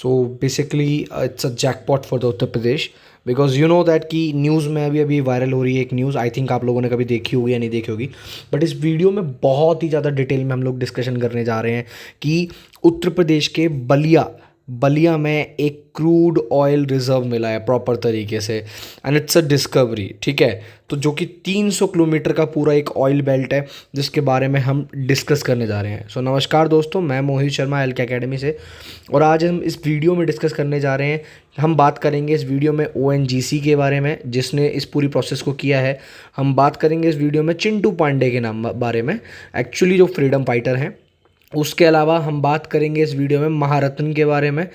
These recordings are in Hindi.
So basically it's a jackpot for the Uttar Pradesh, because you know that कि न्यूज़ में अभी वायरल हो रही है एक न्यूज़, आई थिंक आप लोगों ने कभी देखी होगी या नहीं देखी होगी, बट इस वीडियो में बहुत ही ज़्यादा डिटेल में हम लोग डिस्कशन करने जा रहे हैं कि उत्तर प्रदेश के बलिया बलिया में एक क्रूड ऑयल रिजर्व मिला है प्रॉपर तरीके से, एंड इट्स अ डिस्कवरी। ठीक है, तो जो कि 300 किलोमीटर का पूरा एक ऑयल बेल्ट है जिसके बारे में हम डिस्कस करने जा रहे हैं। सो नमस्कार दोस्तों, मैं मोहित शर्मा एल के अकेडमी से, और आज हम इस वीडियो में डिस्कस करने जा रहे हैं। हम बात करेंगे इस वीडियो में ONGC के बारे में जिसने इस पूरी प्रोसेस को किया है। हम बात करेंगे इस वीडियो में चिंटू पांडे के नाम बारे में, एक्चुअली जो फ्रीडम फाइटर हैं। उसके अलावा हम बात करेंगे इस वीडियो में महारत्न के बारे में,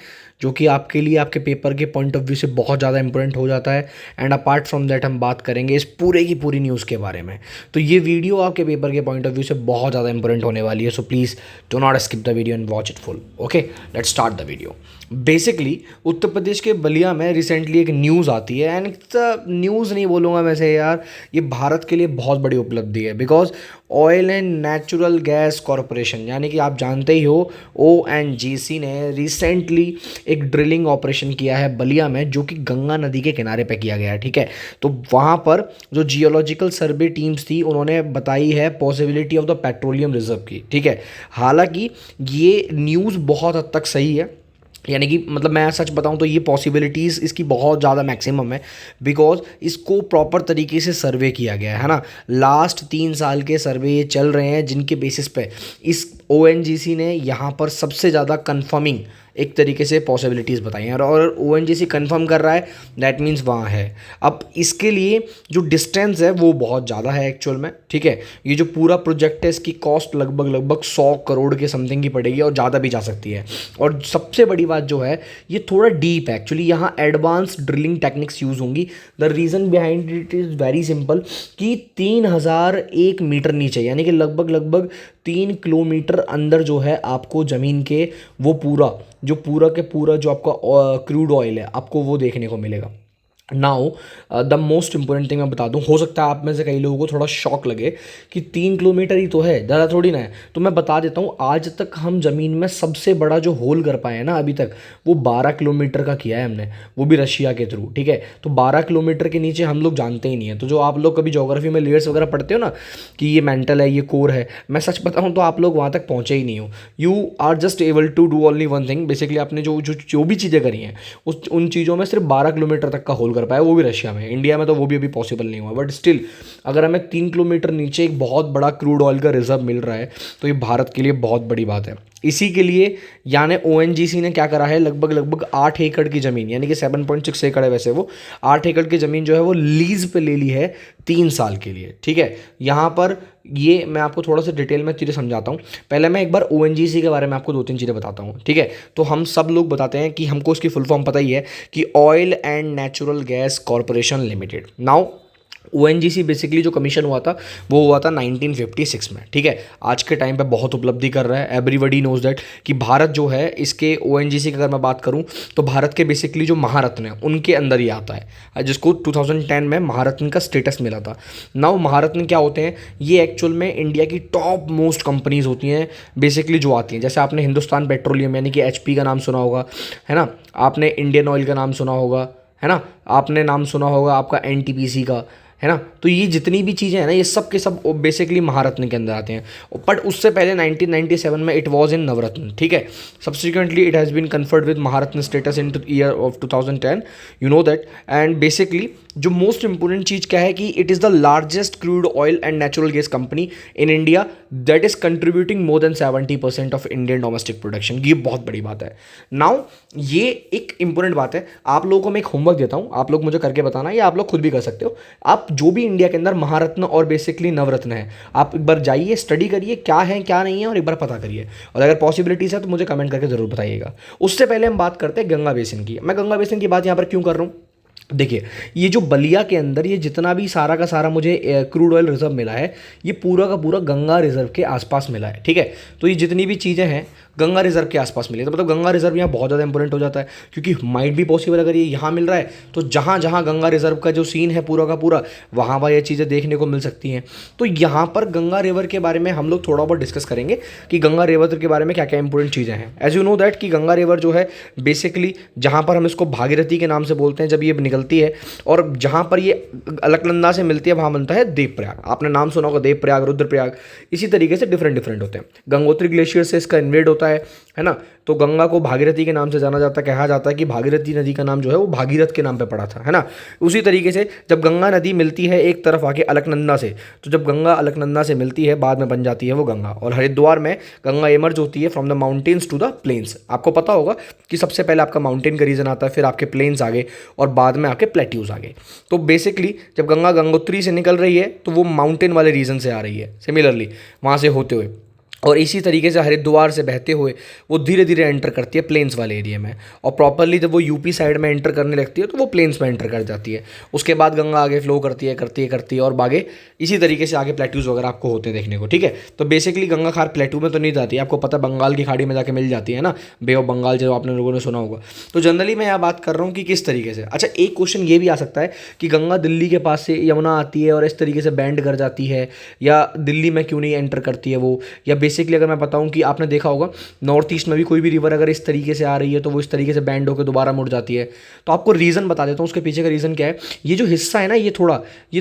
जो कि आपके लिए आपके पेपर के पॉइंट ऑफ व्यू से बहुत ज़्यादा इंपॉर्टेंट हो जाता है। एंड अपार्ट फ्रॉम दैट हम बात करेंगे इस पूरे की पूरी न्यूज़ के बारे में। तो ये वीडियो आपके पेपर के पॉइंट ऑफ व्यू से बहुत ज़्यादा इंपॉर्टेंट होने वाली है। So please do not skip the video and watch it full. Okay, let's start the video. Basically Uttar Pradesh के बलिया में रिसेंटली एक न्यूज़ आती है, एंड न्यूज़ नहीं बोलूँगा वैसे यार, ये भारत के लिए बहुत बड़ी उपलब्धि है। Because oil and natural gas corporation, यानी कि आप जानते ही हो, ONGC ने रिसेंटली एक ड्रिलिंग ऑपरेशन किया है बलिया में, जो कि गंगा नदी के किनारे पे किया गया है। ठीक है, तो वहाँ पर जो जियोलॉजिकल सर्वे टीम्स थी उन्होंने बताई है possibility of the petroleum reserve की। ठीक है, हालांकि ये न्यूज़ बहुत हद तक सही है, यानी कि मतलब मैं सच बताऊं तो ये पॉसिबिलिटीज़ इसकी बहुत ज़्यादा मैक्सिमम है, बिकॉज इसको प्रॉपर तरीके से सर्वे किया गया है ना। लास्ट 3 साल के सर्वे ये चल रहे हैं जिनके बेसिस पे इस ONGC ने यहाँ पर सबसे ज़्यादा कंफर्मिंग एक तरीके से पॉसिबिलिटीज़ बताई हैं, और ONGC कंफर्म कर रहा है, दैट मीन्स वहाँ है। अब इसके लिए जो डिस्टेंस है वो बहुत ज़्यादा है एक्चुअल में। ठीक है, ये जो पूरा प्रोजेक्ट है इसकी कॉस्ट लगभग 100 करोड़ के समथिंग की पड़ेगी, और ज़्यादा भी जा सकती है। और सबसे बड़ी बात जो है, ये थोड़ा डीप है एक्चुअली, यहाँ एडवांस ड्रिलिंग टेक्निक्स यूज़ होंगी। The reason behind it is very simple कि 3001 मीटर नीचे, यानी कि लगभग 3 किलोमीटर अंदर जो है आपको ज़मीन के वो पूरा के पूरा जो आपका क्रूड ऑयल है आपको वो देखने को मिलेगा। Now the most important thing मैं बता दूं, हो सकता है आप में से कई लोगों को थोड़ा शॉक लगे कि 3 किलोमीटर ही तो है, ज़्यादा थोड़ी ना है। तो मैं बता देता हूं, आज तक हम ज़मीन में सबसे बड़ा जो होल कर पाए हैं ना अभी तक, वो 12 किलोमीटर का किया है हमने, वो भी रशिया के थ्रू। ठीक है, तो 12 किलोमीटर के नीचे हम लोग जानते ही नहीं है। तो जो आप लोग कभी ज्योग्राफी में लेयर्स वगैरह पढ़ते हो ना कि ये मेंटल है, ये कोर है, मैं सच बताऊँ तो आप लोग वहाँ तक पहुँचे ही नहीं हो। You are just able to do only one thing. Basically आपने जो भी चीज़ें करी हैं उन चीज़ों में सिर्फ 12 किलोमीटर तक का होल कर पाया, वो भी रशिया में। इंडिया में तो वो भी अभी पॉसिबल नहीं हुआ, बट स्टिल अगर हमें 3 किलोमीटर नीचे एक बहुत बड़ा क्रूड ऑयल का रिजर्व मिल रहा है तो ये भारत के लिए बहुत बड़ी बात है। इसी के लिए यानी ONGC ने क्या करा है, लगभग 8 एकड़ की ज़मीन, यानी कि 7.6 एकड़ है वैसे वो, 8 एकड़ की ज़मीन जो है वो लीज पे ले ली है 3 साल के लिए। ठीक है, यहाँ पर ये मैं आपको थोड़ा सा डिटेल में चीज़ें समझाता हूँ। पहले मैं एक बार ONGC के बारे में आपको 2-3 चीज़ें बताता हूँ। ठीक है, तो हम सब लोग बताते हैं कि हमको इसकी फुल फॉर्म पता ही है कि oil and natural gas corporation limited. Now ONGC basically जो कमीशन हुआ था वो हुआ था 1956 में। ठीक है, आज के टाइम पे बहुत उपलब्धि कर रहा है। एवरीबडी नोज दैट कि भारत जो है इसके ONGC की अगर मैं बात करूं तो भारत के बेसिकली जो महारत्न है उनके अंदर ही आता है, जिसको 2010 में महारत्न का स्टेटस मिला था। नाउ महारत्न क्या होते हैं, ये एक्चुअल में इंडिया की टॉप मोस्ट कंपनीज होती हैं बेसिकली जो आती हैं। जैसे आपने हिंदुस्तान पेट्रोलियम यानी कि HP का नाम सुना होगा, है ना, आपने इंडियन ऑयल का नाम सुना होगा, है ना, आपने नाम सुना होगा आपका NTPC का, है ना। तो ये जितनी भी चीज़ें हैं ना, ये सब के सब बेसिकली महारत्न के अंदर आते हैं। बट उससे पहले 1997 में इट वाज इन नवरत्न। ठीक है, subsequently it has been conferred with Maharatna status in year of 2010, you know that. And basically जो मोस्ट इंपॉर्टेंट चीज़ क्या है कि it is the largest crude oil and natural gas company in India that is contributing more than 70% of Indian domestic production. ये बहुत बड़ी बात है। नाउ ये एक इंपॉर्टेंट बात है, आप लोगों को मैं एक होमवर्क देता हूँ, आप लोग मुझे करके बताना, या आप लोग खुद भी कर सकते हो। आप जो भी इंडिया के अंदर महारत्न और बेसिकली नवरत्न है, आप एक बार जाइए, स्टडी करिए क्या है क्या नहीं है, और एक बार पता करिए, और अगर पॉसिबिलिटीज़ है तो मुझे कमेंट करके ज़रूर बताइएगा। उससे पहले हम बात करते हैं गंगा बेसिन की। मैं गंगा बेसिन की बात यहाँ पर क्यों कर रहा हूँ, देखिए, ये जो बलिया के अंदर ये जितना भी सारा का सारा मुझे क्रूड ऑयल रिजर्व मिला है, ये पूरा का पूरा गंगा रिजर्व के आसपास मिला है। ठीक है, तो ये जितनी भी चीज़ें हैं गंगा रिजर्व के आसपास मिले, तो मतलब गंगा रिजर्व यहाँ बहुत ज़्यादा इंपॉर्टेंट हो जाता है, क्योंकि माइट भी पॉसिबल अगर ये यहाँ मिल रहा है तो जहाँ जहाँ गंगा रिजर्व का जो सीन है पूरा का पूरा, वहाँ पर ये चीज़ें देखने को मिल सकती हैं। तो यहाँ पर गंगा रिवर के बारे में हम लोग थोड़ा बहुत डिस्कस करेंगे कि गंगा रिवर के बारे में क्या क्या इंपॉर्टेंट चीज़ें हैं। एज यू नो दैट कि गंगा रिवर जो है बेसिकली जहाँ पर हम इसको भागीरथी के नाम से बोलते हैं जब ये निकलती है, और जहाँ पर ये अलकनंदा से मिलती है वहाँ बनता है देवप्रयाग। आपने नाम सुना होगा देवप्रयाग, रुद्रप्रयाग, इसी तरीके से डिफरेंट डिफरेंट होते हैं। गंगोत्री ग्लेशियर से इसका इन्वेड होता है ना। तो गंगा को भागीरथी के नाम से जाना जाता है, कहा जाता है कि भागीरथी नदी का नाम जो है वो भागीरथ के नाम पे पड़ा था, है ना। उसी तरीके से जब गंगा नदी मिलती है एक तरफ आके अलकनंदा से, तो जब गंगा अलकनंदा से मिलती है बाद में बन जाती है वो गंगा, और हरिद्वार में गंगा इमर्ज होती है from the mountains to the plains. आपको पता होगा कि सबसे पहले आपका माउंटेन का रीजन आता है, फिर आपके प्लेन्स आगे, और बाद में आपके प्लेट्यूज आगे। तो बेसिकली जब गंगा गंगोत्री से निकल रही है तो वो माउंटेन वाले रीजन से आ रही है, सिमिलरली वहाँ से होते हुए, और इसी तरीके से हरिद्वार से बहते हुए वो धीरे धीरे एंटर करती है प्लेन्स वाले एरिया में, और प्रॉपरली जब वो यूपी साइड में एंटर करने लगती है तो वो प्लेन्स में एंटर कर जाती है। उसके बाद गंगा आगे फ्लो करती है और आगे इसी तरीके से आगे प्लेट्यूज वगैरह आपको होते हैं देखने को, ठीक है। तो बेसिकली गंगा खार प्लेट्यू में तो नहीं जाती है, आपको पता बंगाल की खाड़ी में जाके मिल जाती है ना, बे ऑफ बंगाल जो आपने लोगों ने सुना होगा। तो जनरली मैं यहाँ बात कर रहा हूँ कि किस तरीके से। अच्छा, एक क्वेश्चन ये भी आ सकता है कि गंगा दिल्ली के पास से यमुना आती है और इस तरीके से बैंड कर जाती है, या दिल्ली में क्यों नहीं एंटर करती है वो, या बेसिकली अगर मैं बताऊँ कि आपने देखा होगा नॉर्थ ईस्ट में भी कोई भी रिवर अगर इस तरीके से आ रही है तो वो इस तरीके से बैंड होकर दोबारा मुड़ जाती है। तो आपको रीज़न बता देता हूँ उसके पीछे का रीज़न क्या है। ये जो हिस्सा है ना, ये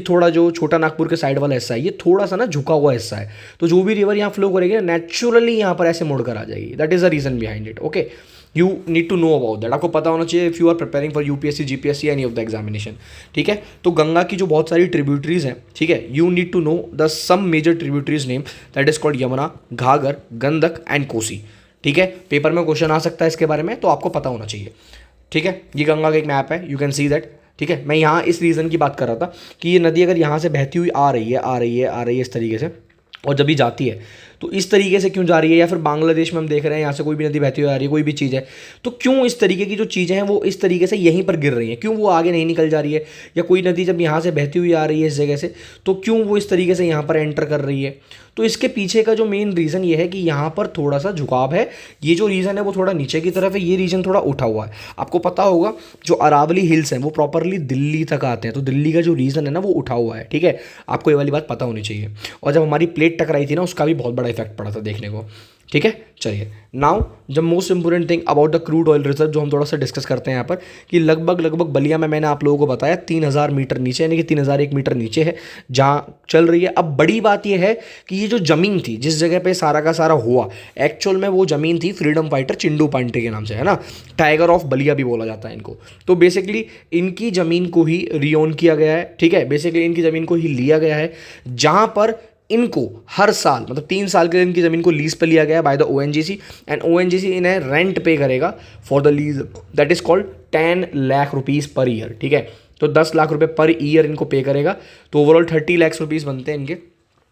थोड़ा जो छोटा नागपुर के साइड वाला हिस्सा है, ये थोड़ा सा ना झुका हुआ हिस्सा है। तो जो भी रिवर यहाँ फ्लो करेगी ना नेचुरली यहाँ पर ऐसे मुड़कर आ जाएगी। That is the reason behind it. Okay, you need to know about that. आपको पता होना चाहिए if you are preparing for UPSC, GPSC, any of the examination, ठीक है। तो गंगा की जो बहुत सारी ट्रिब्यूटरीज हैं, ठीक है, you need to know the some major tributaries name, that is called Yamuna, Ghaghara, Gandak and Kosi, ठीक है। पेपर में क्वेश्चन आ सकता है इसके बारे में, तो आपको पता होना चाहिए, ठीक है। ये गंगा का एक मैप है, यू कैन सी दैट, ठीक है। मैं यहाँ इस रीज़न की बात कर रहा था कि ये नदी अगर यहाँ से बहती हुई आ रही है इस तरीके से, और जब भी जाती है तो इस तरीके से क्यों जा रही है, या फिर बांग्लादेश में हम देख रहे हैं यहाँ से कोई भी नदी बहती हुई आ रही है, कोई भी चीज़ है, तो क्यों इस तरीके की जो चीज़ें हैं वो इस तरीके से यहीं पर गिर रही हैं, क्यों वो आगे नहीं निकल जा रही है, या कोई नदी जब यहाँ से बहती हुई आ रही है इस जगह से तो क्यों वो इस तरीके से यहाँ पर एंटर कर रही है। तो इसके पीछे का जो मेन रीज़न ये है कि यहाँ पर थोड़ा सा झुकाव है, ये जो रीज़न है वो थोड़ा नीचे की तरफ है, ये रीजन थोड़ा उठा हुआ है। आपको पता होगा जो अरावली हिल्स हैं वो प्रॉपरली दिल्ली तक आते हैं, तो दिल्ली का जो रीज़न है ना वो उठा हुआ है, ठीक है। आपको ये वाली बात पता होनी चाहिए। और जब हमारी प्लेट टकराई थी ना उसका भी बहुत बड़ा इफेक्ट पड़ा था देखने को, ठीक है। चलिए now the most important thing about the crude oil reserve जो हम थोड़ा सा डिस्कस करते हैं यहाँ पर, कि लगभग बलिया में मैंने आप लोगों को बताया 3000 मीटर नीचे, यानी कि 3001 मीटर नीचे है जहाँ चल रही है। अब बड़ी बात यह है कि ये जो ज़मीन थी जिस जगह पे सारा का सारा हुआ, एक्चुअल में वो ज़मीन थी फ्रीडम फाइटर चिंटू पांडे के नाम से, है ना। टाइगर ऑफ बलिया भी बोला जाता है इनको। तो बेसिकली इनकी ज़मीन को ही रिओन किया गया है, ठीक है। बेसिकली इनकी ज़मीन को ही लिया गया है, जहाँ पर इनको हर साल मतलब 3 साल के लिए इनकी ज़मीन को लीज पे लिया गया by the ONGC, and ONGC इन्हें रेंट पे करेगा for the lease, that is called 10 lakh rupees per year, ठीक है। तो 10 लाख रुपए पर ईयर इनको पे करेगा, तो ओवरऑल 30 लाख रुपीज़ बनते हैं इनके।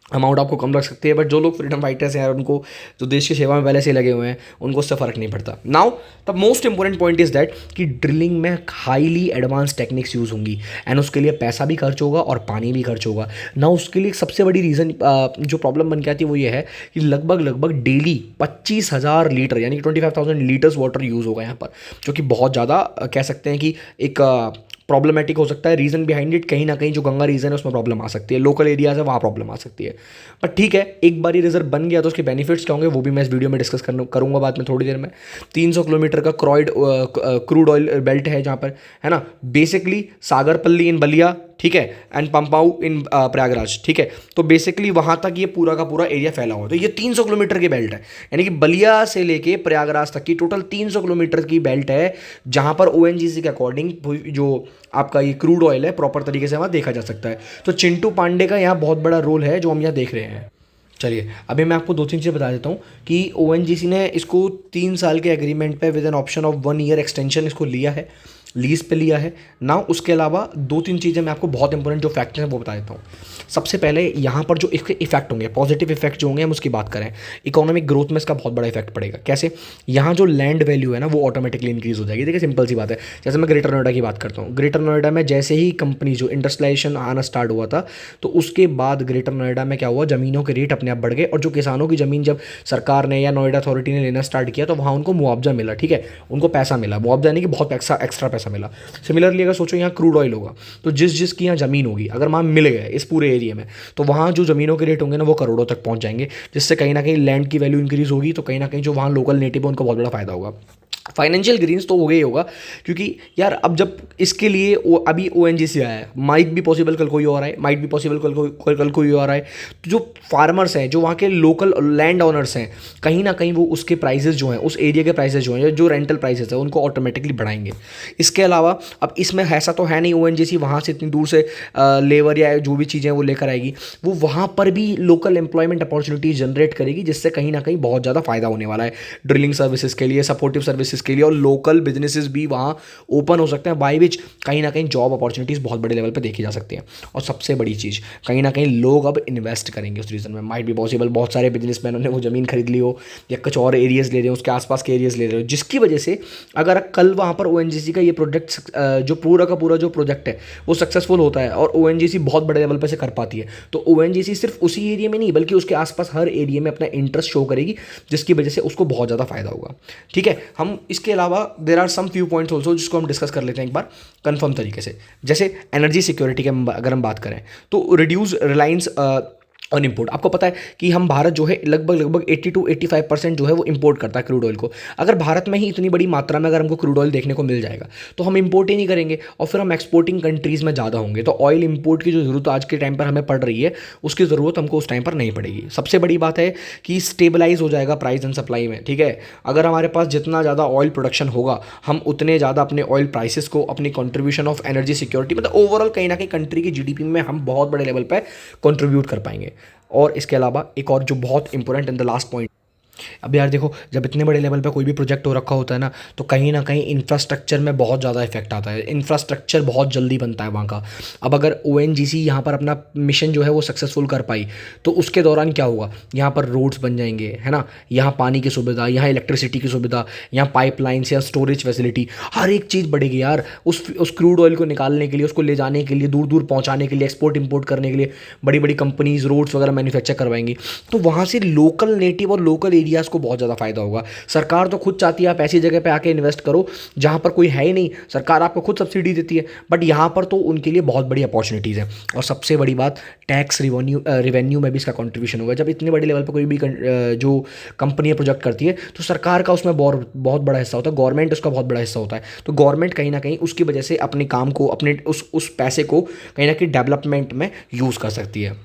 अमाउंट आपको कम लग सकती है, बट जो लोग फ्रीडम फाइटर्स हैं यार, उनको जो देश की सेवा में पहले से लगे हुए हैं उनको उससे फ़र्क नहीं पड़ता। Now the most important point is that कि ड्रिलिंग में हाईली एडवांस टेक्निक्स यूज़ होंगी, एंड उसके लिए पैसा भी खर्च होगा और पानी भी खर्च होगा ना। उसके लिए सबसे बड़ी रीज़न जो प्रॉब्लम बन के आती है वो ये है कि लगभग डेली 25,000 लीटर यानी कि 25,000 लीटर्स वाटर यूज़ होगा यहाँ पर, जो कि बहुत ज़्यादा कह सकते हैं कि एक प्रॉब्लमेटिक हो सकता है। रीज़न बिहाइंड इट कहीं ना कहीं जो गंगा रीजन है उसमें प्रॉब्लम आ सकती है, लोकल एरियाज है वहाँ प्रॉब्लम आ सकती है। बट ठीक है, एक बार ये रिजर्व बन गया तो उसके बेनिफिट्स क्या होंगे वो भी मैं इस वीडियो में डिस्कस करूँगा बाद में थोड़ी देर में। 300 किलोमीटर का क्रूड ऑयल बेल्ट है जहाँ पर, है ना। बेसिकली सागरपल्ली इन बलिया, ठीक है, एंड पंपाऊ इन प्रयागराज, ठीक है। तो बेसिकली वहाँ तक ये पूरा का पूरा एरिया फैला हुआ है। तो ये 300 किलोमीटर की बेल्ट है, यानी कि बलिया से लेके प्रयागराज तक की टोटल 300 किलोमीटर की बेल्ट है, जहाँ पर ओएनजीसी के अकॉर्डिंग जो आपका ये क्रूड ऑयल है प्रॉपर तरीके से वहाँ देखा जा सकता है। तो चिंटू पांडे का यहाँ बहुत बड़ा रोल है जो हम यहाँ देख रहे हैं। चलिए अभी मैं आपको 2-3 चीज़ें बता देता हूँ कि ओएनजीसी ने इसको 3 साल के एग्रीमेंट पे with an option of 1 year extension इसको लिया है। लीज पे लिया है ना। उसके अलावा 2-3 चीज़ें मैं आपको बहुत इंपॉर्टेंट जो फैक्टर हैं वो बता देता हूँ। सबसे पहले यहाँ पर जो इसके इफेक्ट होंगे, पॉजिटिव इफेक्ट जो होंगे, हम उसकी बात करें, इकोनॉमिक ग्रोथ में इसका बहुत बड़ा इफेक्ट पड़ेगा। कैसे? यहाँ जो लैंड वैल्यू है ना वो ऑटोमेटिकली इंक्रीज हो जाएगी। देखिए सिंपल सी बात है, जैसे मैं ग्रेटर नोएडा की बात करता हूँ, ग्रेटर नोएडा में जैसे ही कंपनी जो इंडस्ट्रियलाइजेशन आना स्टार्ट हुआ था, तो उसके बाद ग्रेटर नोएडा में क्या हुआ, ज़मीनों के रेट अपने आप बढ़ गए, और जो किसानों की ज़मीन जब सरकार ने या नोएडा अथॉरिटी ने लेना स्टार्ट किया तो वहाँ उनको मुआवजा मिला। ठीक है, उनको पैसा मिला, मुआवजा नहीं कि बहुत एक्स्ट्रा पैसा मिला। सिमिलरली अगर सोचो यहाँ क्रूड ऑयल होगा, तो जिसकी यहाँ ज़मीन होगी अगर वहाँ मिल गए इस पूरे एरिया में, तो वहाँ जो ज़मीनों के रेट होंगे ना वो करोड़ों तक पहुँच जाएंगे, जिससे कहीं ना कहीं लैंड की वैल्यू इंक्रीज होगी, तो कहीं ना कहीं जो वहाँ लोकल नेटिव है उनको बहुत बड़ा फायदा होगा। फाइनेंशियल ग्रीन्स तो हो गई होगा, क्योंकि यार अब जब इसके लिए अभी ओएनजीसी आया है, माइट भी पॉसिबल कल कोई और आए, माइट भी पॉसिबल कल कोई और आए, तो जो फार्मर्स हैं, जो वहाँ के लोकल लैंड ओनर्स हैं, कहीं ना कहीं वो उसके प्राइसेस जो हैं, उस एरिया के प्राइसेस जो हैं, जो रेंटल प्राइसेस हैं, उनको ऑटोमेटिकली बढ़ाएंगे। इसके अलावा अब इसमें ऐसा तो है नहीं ओएनजीसी वहाँ से इतनी दूर से लेबर या जो भी चीज़ें वो लेकर आएगी, वो वहाँ पर भी लोकल एम्प्लॉयमेंट अपॉर्चुनिटीज जनरेट करेगी, जिससे कहीं ना कहीं बहुत ज़्यादा फायदा होने वाला है ड्रिलिंग सर्विसेज के लिए, सपोर्टिव सर्विसेज के लिए, और लोकल बिजनेसेस भी वहाँ ओपन हो सकते हैं, बाई विच कहीं ना कहीं जॉब अपॉर्चुनिटीज़ बहुत बड़े लेवल पे देखी जा सकती हैं। और सबसे बड़ी चीज़, कहीं ना कहीं लोग अब इन्वेस्ट करेंगे उस रीजन में। माइट भी पॉसिबल बहुत सारे बिजनेसमैनों ने वो ज़मीन खरीद ली हो, या कुछ और एरियाज़ ले रहे हो, उसके आसपास के एरियाज़ ले रहे हो, जिसकी वजह से अगर कल वहाँ पर ओएनजीसी का ये प्रोजेक्ट जो पूरा का पूरा जो प्रोजेक्ट है वो सक्सेसफुल होता है, और ओएनजीसी बहुत बड़े लेवल पर से कर पाती है, तो ओएनजीसी सिर्फ उसी एरिया में नहीं बल्कि उसके आसपास हर एरिया में अपना इंटरेस्ट शो करेगी, जिसकी वजह से उसको बहुत ज़्यादा फायदा होगा। ठीक है, हम इसके अलावा there are some few points also जिसको हम डिस्कस कर लेते हैं एक बार कंफर्म तरीके से। जैसे एनर्जी सिक्योरिटी के अगर हम बात करें, तो रिड्यूस रिलायंस ऑन इम्पोर्ट। आपको पता है कि हम भारत जो है लगभग 80 to 85% जो है वो इंपोर्ट करता है क्रूड ऑयल को। अगर भारत में ही इतनी बड़ी मात्रा में अगर हमको क्रूड ऑयल देखने को मिल जाएगा, तो हम इंपोर्ट ही नहीं करेंगे, और फिर हम एक्सपोर्टिंग कंट्रीज़ में ज़्यादा होंगे, तो ऑयल इंपोर्ट की जो ज़रूरत आज के टाइम पर हमें पड़ रही है, उसकी ज़रूरत हमको उस टाइम पर नहीं पड़ेगी। सबसे बड़ी बात है कि स्टेबलाइज हो जाएगा प्राइस एंड सप्लाई में। ठीक है, अगर हमारे पास जितना ज़्यादा ऑयल प्रोडक्शन होगा, हम उतने ज़्यादा अपने ऑयल प्राइसेस को, अपनी कॉन्ट्रीब्यूशन ऑफ एनर्जी सिक्योरिटी, मतलब ओवरऑल कहीं ना कहीं कंट्री की जीडीपी में हम बहुत बड़े लेवल पर कॉन्ट्रीब्यूट कर पाएंगे। और इसके अलावा एक और जो बहुत important in the last point, अब यार देखो, जब इतने बड़े लेवल पे कोई भी प्रोजेक्ट हो रखा होता है ना, तो कहीं ना कहीं इंफ्रास्ट्रक्चर में बहुत ज़्यादा इफेक्ट आता है, इंफ्रास्ट्रक्चर बहुत जल्दी बनता है वहाँ का। अब अगर ओएनजीसी यहाँ पर अपना मिशन जो है वो सक्सेसफुल कर पाई, तो उसके दौरान क्या होगा, यहाँ पर रोड्स बन जाएंगे, है ना, यहाँ पानी की सुविधा, यहाँ इलेक्ट्रिसिटी की सुविधा, यहाँ पाइपलाइंस या स्टोरेज फैसिलिटी, हर एक चीज़ बढ़ेगी यार। उस क्रूड ऑयल को निकालने के लिए, उसको ले जाने के लिए, दूर दूर पहुँचाने के लिए, एक्सपोर्ट इम्पोर्ट करने के लिए बड़ी बड़ी कंपनीज रोड्स वगैरह मैन्युफैक्चर करवाएंगी, तो वहाँ से लोकल नेटिव और लोकल एरियाज़ को बहुत ज़्यादा फायदा होगा। सरकार तो खुद चाहती है आप ऐसी जगह पे आके इन्वेस्ट करो जहाँ पर कोई है ही नहीं, सरकार आपको खुद सब्सिडी देती है, बट यहाँ पर तो उनके लिए बहुत बड़ी अपॉर्चुनिटीज़ है। और सबसे बड़ी बात, टैक्स रिवेन्यू में भी इसका कॉन्ट्रीब्यूशन होगा। जब इतने बड़े लेवल पर कोई भी जो कंपनी प्रोजेक्ट करती है, तो सरकार का उसमें बहुत बड़ा हिस्सा होता है, गवर्नमेंट उसका बहुत बड़ा हिस्सा होता है, तो गवर्नमेंट कहीं ना कहीं उसकी वजह से अपने काम को, अपने उस पैसे को कहीं ना कहीं डेवलपमेंट में यूज़ कर सकती है।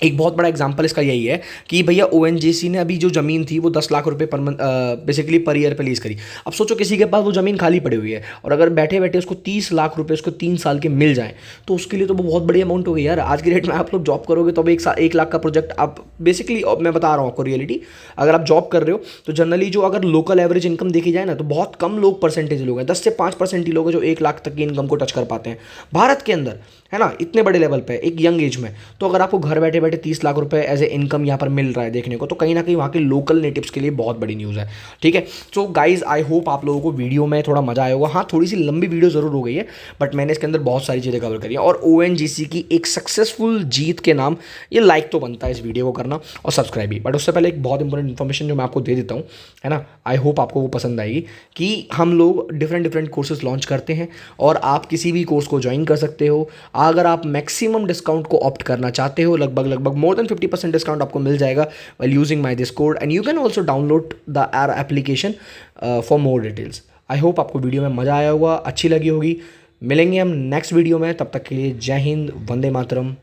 एक बहुत बड़ा एग्जांपल इसका यही है कि भैया ओएनजीसी ने अभी जो ज़मीन थी वो 10 लाख रुपए per month basically per year पे लीज करी। अब सोचो किसी के पास वो ज़मीन खाली पड़ी हुई है, और अगर बैठे बैठे उसको 30 लाख रुपए उसको 3 साल के मिल जाए, तो उसके लिए तो वो बहुत बड़ी अमाउंट हो गई यार। आज की डेट में आप लोग जॉब करोगे तो अब 1 लाख का प्रोजेक्ट आप बेसिकली, मैं बता रहा हूँ आपको रियलिटी, अगर आप जॉब कर रहे हो तो जनरली जो अगर लोकल एवरेज इनकम देखी जाए ना, तो बहुत कम लोग परसेंटेज लोग हैं, 10 से 5% ही लोग हैं जो 1 लाख तक की इनकम को टच कर पाते हैं भारत के अंदर, है ना, इतने बड़े लेवल पे एक यंग एज में। तो अगर आपको घर बैठे बैठे 30 लाख रुपए एज ए इनकम यहाँ पर मिल रहा है देखने को, तो कहीं ना कहीं वहाँ के लोकल नेटिव्स के लिए बहुत बड़ी न्यूज़ है। ठीक है, सो गाइज आई होप आप लोगों को वीडियो में थोड़ा मजा आया होगा। हाँ, थोड़ी सी लंबी वीडियो जरूर हो गई है, बट मैंने इसके अंदर बहुत सारी चीज़ें कवर करी हैं, और ओएनजीसी की एक सक्सेसफुल जीत के नाम ये लाइक तो बनता है इस वीडियो को करना, और सब्सक्राइब भी। बट उससे पहले एक बहुत इंपॉर्टेंट इन्फॉर्मेशन जो मैं आपको दे देता हूँ, है ना, आई होप आपको वो पसंद आएगी, कि हम लोग डिफरेंट कोर्सेज लॉन्च करते हैं, और आप किसी भी कोर्स को ज्वाइन कर सकते हो। अगर आप मैक्सिमम डिस्काउंट को ऑप्ट करना चाहते हो, लगभग मोर देन 50% डिस्काउंट आपको मिल जाएगा while using my this code, and you can also download the our application for more details. I hope आपको वीडियो में मज़ा आया होगा, अच्छी लगी होगी। मिलेंगे हम नेक्स्ट वीडियो में, तब तक के लिए जय हिंद, वंदे मातरम।